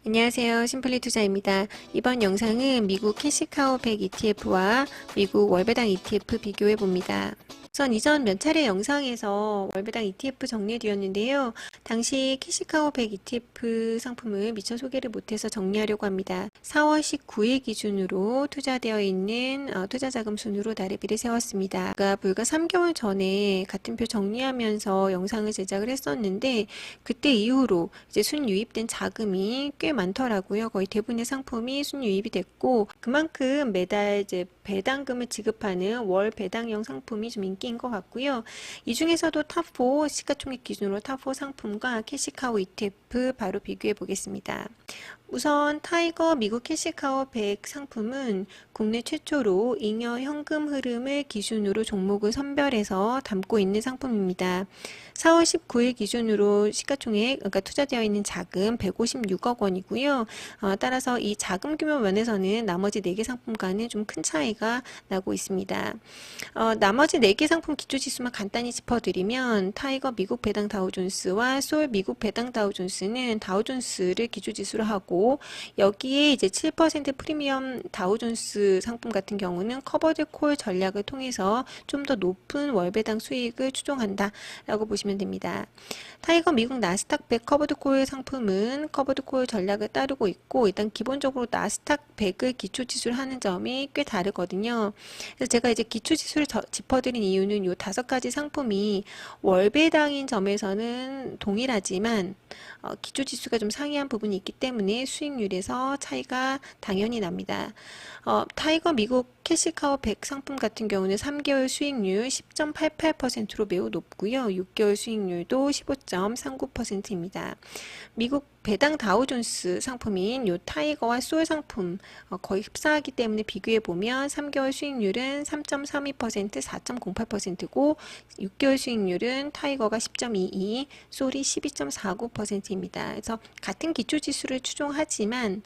안녕하세요. 심플리 투자입니다. 이번 영상은 미국 캐시카우 100 ETF와 미국 월배당 ETF 비교해 봅니다. 우선 이전 몇 차례 영상에서 월배당 ETF 정리해드렸는데요. 당시 캐시카우 100 ETF 상품을 미처 소개를 못해서 정리하려고 합니다. 4월 19일 기준으로 투자되어 있는 투자자금 순으로 나래비를 세웠습니다. 불과 3개월 전에 같은 표 정리하면서 영상을 제작을 했었는데 그때 이후로 이제 순유입된 자금이 꽤 많더라고요. 거의 대부분의 상품이 순유입이 됐고 그만큼 매달 이제 배당금을 지급하는 월 배당형 상품이 좀 인기인 것 같고요. 이 중에서도 탑4 시가총액 기준으로 탑4 상품과 캐시카우 ETF 바로 비교해 보겠습니다. 우선 타이거 미국 캐시카우 100 상품은 국내 최초로 잉여 현금 흐름을 기준으로 종목을 선별해서 담고 있는 상품입니다. 4월 19일 기준으로 시가총액, 그러니까 투자되어 있는 자금 156억 원이고요. 따라서 이 자금 규모 면에서는 나머지 4개 상품과는 좀 큰 차이가 나고 있습니다. 나머지 4개 상품 기초지수만 간단히 짚어드리면 타이거 미국 배당 다우존스와 솔 미국 배당 다우존스는 다우존스를 기초지수로 하고 여기에 이제 7% 프리미엄 다우존스 상품 같은 경우는 커버드 콜 전략을 통해서 좀 더 높은 월배당 수익을 추종한다 라고 보시면 됩니다. 타이거 미국 나스닥 100 커버드 콜 상품은 커버드 콜 전략을 따르고 있고 일단 기본적으로 나스닥 100을 기초지수를 하는 점이 꽤 다르거든요. 그래서 제가 이제 기초지수를 짚어드린 이유는 이 5가지 상품이 월배당인 점에서는 동일하지만 기초지수가 좀 상이한 부분이 있기 때문에 수익률에서 차이가 당연히 납니다. 타이거 미국 캐시카우 100 상품 같은 경우는 3개월 수익률 10.88%로 매우 높고요. 6개월 수익률도 15.39%입니다. 미국 배당 다우존스 상품인 요 타이거와 솔 상품 거의 흡사하기 때문에 비교해보면 3개월 수익률은 3.32%, 4.08%고 6개월 수익률은 타이거가 10.22, 솔이 12.49%입니다. 그래서 같은 기초지수를 추종하지만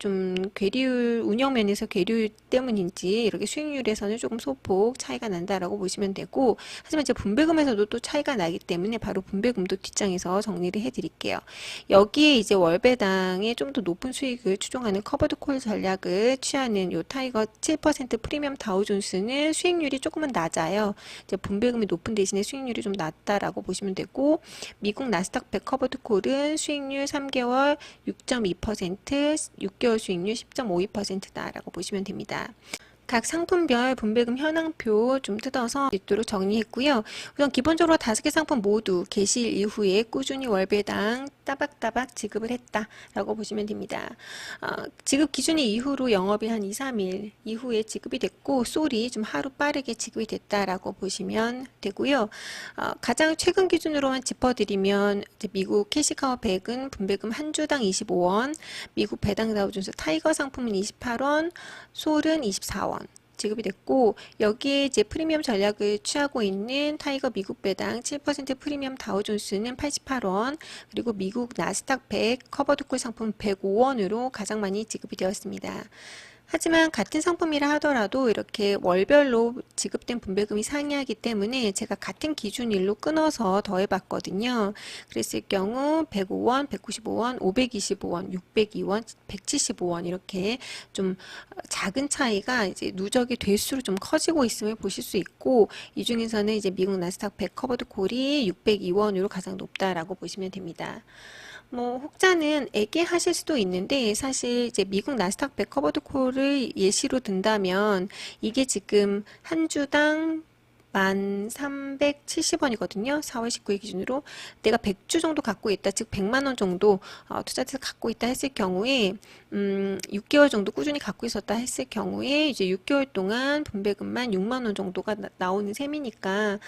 좀 괴리율 운영 면에서 괴리율 때문인지 이렇게 수익률에서는 조금 소폭 차이가 난다라고 보시면 되고 하지만 이제 분배금에서도 또 차이가 나기 때문에 바로 분배금도 뒷장에서 정리를 해드릴게요. 여기에 이제 월배당에 좀 더 높은 수익을 추종하는 커버드 콜 전략을 취하는 요 타이거 7% 프리미엄 다우존스는 수익률이 조금은 낮아요. 이제 분배금이 높은 대신에 수익률이 좀 낮다라고 보시면 되고 미국 나스닥 100 커버드 콜은 수익률 3개월 6.2%, 6개월 수익률 10.52%다라고 보시면 됩니다. 각 상품별 분배금 현황표 좀 뜯어서 있도록 정리했고요. 우선 기본적으로 5개 상품 모두 개시일 이후에 꾸준히 월배당 따박따박 지급을 했다라고 보시면 됩니다. 지급 기준일 이후로 영업이 한 2, 3일 이후에 지급이 됐고 솔이 좀 하루 빠르게 지급이 됐다라고 보시면 되고요. 가장 최근 기준으로만 짚어드리면 미국 캐시카우 100은 분배금 한 주당 25원, 미국 배당 다우존스 타이거 상품은 28원, 솔은 24원. 지급이 됐고 여기에 이제 프리미엄 전략을 취하고 있는 타이거 미국 배당 7% 프리미엄 다우존스는 88원 그리고 미국 나스닥 100 커버드콜 상품 105원으로 가장 많이 지급이 되었습니다. 하지만 같은 상품이라 하더라도 이렇게 월별로 지급된 분배금이 상이하기 때문에 제가 같은 기준일로 끊어서 더해봤거든요. 그랬을 경우 105원, 195원, 525원, 602원, 175원 이렇게 좀 작은 차이가 이제 누적이 될수록 좀 커지고 있음을 보실 수 있고 이 중에서는 이제 미국 나스닥 100 커버드 콜이 602원으로 가장 높다라고 보시면 됩니다. 혹자는 애기하실 수도 있는데 사실 이제 미국 나스닥 100 커버드 콜을 예시로 든다면 이게 지금 한 주당 1370원이거든요. 4월 19일 기준으로 내가 100주 정도 갖고 있다, 즉 100만원 정도 투자해서 갖고 있다 했을 경우에 6개월 정도 꾸준히 갖고 있었다 했을 경우에 이제 6개월 동안 분배금만 6만원 정도가 나오는 셈이니까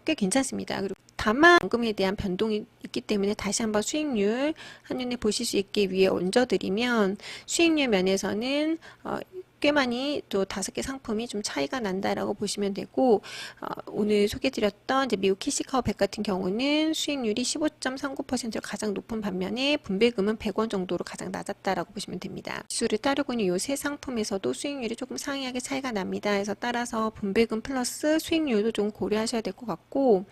꽤 괜찮습니다. 그리고 다만 원금에 대한 변동이 있기 때문에 다시 한번 수익률 한눈에 보실 수 있게 위에 얹어드리면 수익률 면에서는 꽤 많이 또 5개 상품이 좀 차이가 난다라고 보시면 되고 오늘 소개드렸던 이제 미국 캐시카우 100 같은 경우는 수익률이 15.39%로 가장 높은 반면에 분배금은 100원 정도로 가장 낮았다라고 보시면 됩니다. 지수를 따르고 있는 이 세 상품에서도 수익률이 조금 상이하게 차이가 납니다. 그래서 따라서 분배금 플러스 수익률도 좀 고려하셔야 될 것 같고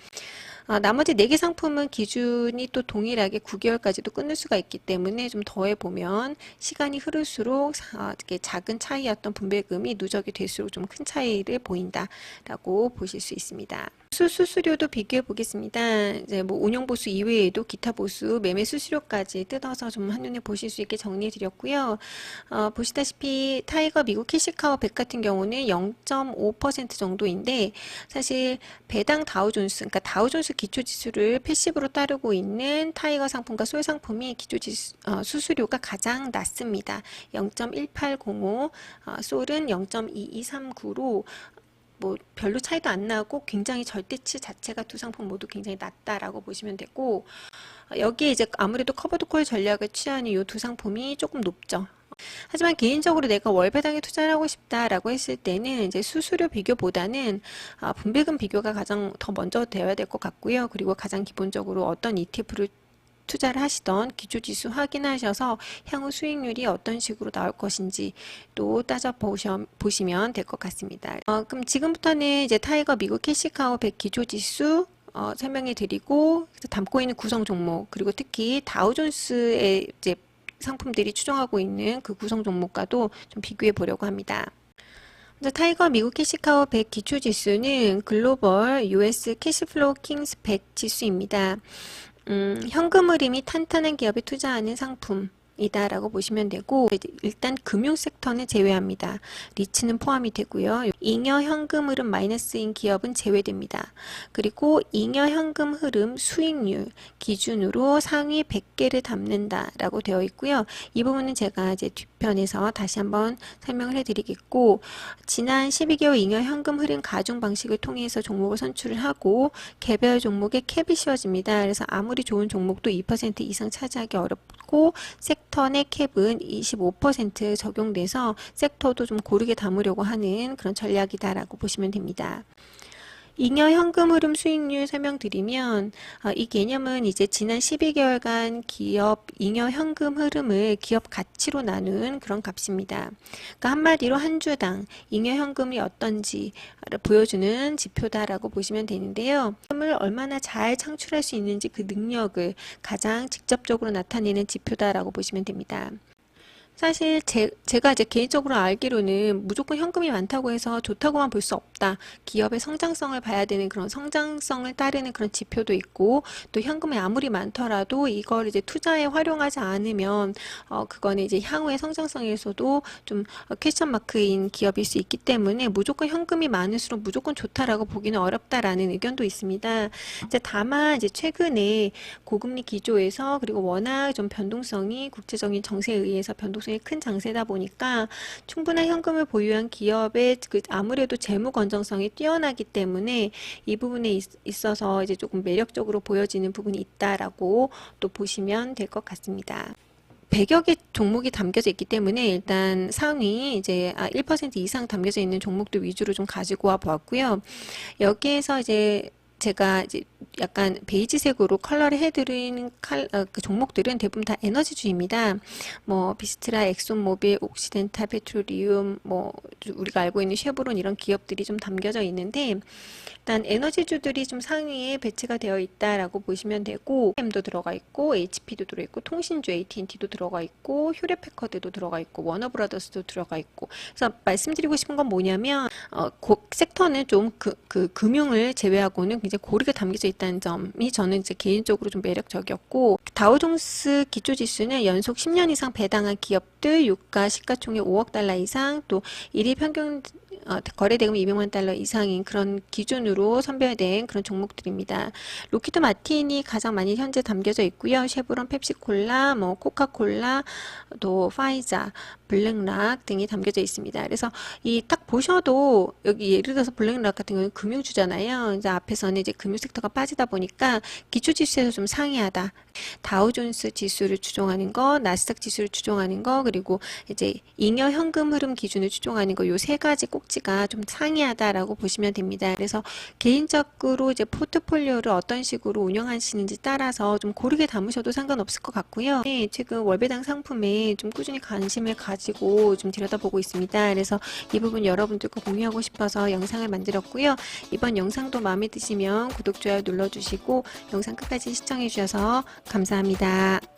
나머지 4개 상품은 기준이 또 동일하게 9개월까지도 끊을 수가 있기 때문에 좀 더해보면 시간이 흐를수록 이렇게 작은 차이였던 분배금이 누적이 될수록 좀 큰 차이를 보인다라고 보실 수 있습니다. 수수료도 비교해 보겠습니다. 이제 뭐 운용 보수 이외에도 기타 보수, 매매 수수료까지 뜯어서 좀 한눈에 보실 수 있게 정리해 드렸고요. 보시다시피 타이거 미국 캐시카우 100 같은 경우는 0.5% 정도인데 사실 배당 다우존스, 그러니까 다우존스 기초지수를 패시브로 따르고 있는 타이거 상품과 솔 상품이 기초지수 수수료가 가장 낮습니다. 0.1805, 솔은 0.2239로 뭐 별로 차이도 안 나고 굉장히 절대치 자체가 두 상품 모두 굉장히 낮다라고 보시면 되고, 여기에 이제 아무래도 커버드 콜 전략을 취하는 이 두 상품이 조금 높죠. 하지만 개인적으로 내가 월배당에 투자를 하고 싶다라고 했을 때는 이제 수수료 비교보다는 분배금 비교가 가장 더 먼저 되어야 될 것 같고요. 그리고 가장 기본적으로 어떤 ETF를 투자를 하시던 기초지수 확인하셔서 향후 수익률이 어떤 식으로 나올 것인지 또 따져보시면 될 것 같습니다. 그럼 지금부터는 이제 타이거 미국 캐시카우 100 기초지수 설명해 드리고 담고 있는 구성 종목, 그리고 특히 다우존스의 이제 상품들이 추종하고 있는 그 구성 종목과도 좀 비교해 보려고 합니다. 타이거 미국 캐시카우 100 기초지수는 글로벌 US 캐시플로우 킹스 100 지수입니다. 현금 흐름이 탄탄한 기업에 투자하는 상품이다라고 보시면 되고, 일단 금융 섹터는 제외합니다. 리츠는 포함이 되고요. 잉여 현금 흐름 마이너스인 기업은 제외됩니다. 그리고 잉여 현금 흐름 수익률 기준으로 상위 100개를 담는다라고 되어 있고요. 이 부분은 제가 이제 뒷편에서 다시 한번 설명을 해드리겠고, 지난 12개월 잉여 현금 흐름 가중 방식을 통해서 종목을 선출을 하고 개별 종목에 캡이 씌워집니다. 그래서 아무리 좋은 종목도 2% 이상 차지하기 어렵고 섹터 내 캡은 25% 적용돼서 섹터도 좀 고르게 담으려고 하는 그런 전략이다라고 보시면 됩니다. 잉여 현금 흐름 수익률 설명드리면, 이 개념은 이제 지난 12개월간 기업 잉여 현금 흐름을 기업 가치로 나눈 그런 값입니다. 그러니까 한마디로 한 주당 잉여 현금이 어떤지 보여주는 지표다라고 보시면 되는데요. 현금을 얼마나 잘 창출할 수 있는지 그 능력을 가장 직접적으로 나타내는 지표다라고 보시면 됩니다. 사실 제가 이제 개인적으로 알기로는 무조건 현금이 많다고 해서 좋다고만 볼 수 없다. 기업의 성장성을 봐야 되는 그런 성장성을 따르는 그런 지표도 있고, 또 현금이 아무리 많더라도 이걸 이제 투자에 활용하지 않으면 그거는 이제 향후의 성장성에서도 좀 퀘스천 마크인 기업일 수 있기 때문에 무조건 현금이 많을수록 무조건 좋다라고 보기는 어렵다라는 의견도 있습니다. 이제 다만 이제 최근에 고금리 기조에서, 그리고 워낙 좀 변동성이 국제적인 정세에 의해서 변동성이 큰 장세다 보니까 충분한 현금을 보유한 기업의 아무래도 재무 건전성이 뛰어나기 때문에 이 부분에 있어서 이제 조금 매력적으로 보여지는 부분이 있다라고 또 보시면 될 것 같습니다. 100여 개 종목이 담겨져 있기 때문에 일단 상위 이제 1% 이상 담겨져 있는 종목들 위주로 좀 가지고 와 보았고요. 여기에서 이제 제가 이제 약간 베이지색으로 컬러를 해드린 그 종목들은 대부분 다 에너지주입니다. 뭐 비스트라, 엑손모빌, 옥시덴탈, 페트로리움, 뭐 우리가 알고 있는 쉐보론 이런 기업들이 좀 담겨져 있는데, 일단 에너지주들이 좀 상위에 배치가 되어 있다라고 보시면 되고, M도 들어가 있고, HP도 들어있고, 통신주 AT&T도 들어가 있고, 휴레패커드도 들어가 있고, 워너브라더스도 들어가 있고. 그래서 말씀드리고 싶은 건 뭐냐면 섹터는 좀 그 금융을 제외하고는 굉장히 고르게 담겨져 있다는 점이 저는 이제 개인적으로 좀 매력적이었고, 다우존스 기초지수는 연속 10년 이상 배당한 기업들, 유가 시가총액 5억 달러 이상, 또 일일 평균 거래대금 200만 달러 이상인 그런 기준으로 선별된 그런 종목들입니다. 로키드 마틴이 가장 많이 현재 담겨져 있고요. 쉐보론, 펩시콜라, 뭐 코카콜라, 또 파이자, 블랙락 등이 담겨져 있습니다. 그래서 이 딱 보셔도 여기 예를 들어서 블랙락 같은 경우는 금융주잖아요. 이제 앞에서는 이제 금융 섹터가 빠지다 보니까 기초 지수에서 좀 상이하다. 다우존스 지수를 추종하는 거, 나스닥 지수를 추종하는 거, 그리고 이제 잉여 현금 흐름 기준을 추종하는 거, 요 세 가지 꼭 수치가 좀 상이하다라고 보시면 됩니다. 그래서 개인적으로 이제 포트폴리오를 어떤 식으로 운영하시는지 따라서 좀 고르게 담으셔도 상관없을 것 같고요. 네, 지금 월배당 상품에 좀 꾸준히 관심을 가지고 좀 들여다보고 있습니다. 그래서 이 부분 여러분들과 공유하고 싶어서 영상을 만들었고요. 이번 영상도 마음에 드시면 구독, 좋아요 눌러주시고 영상 끝까지 시청해 주셔서 감사합니다.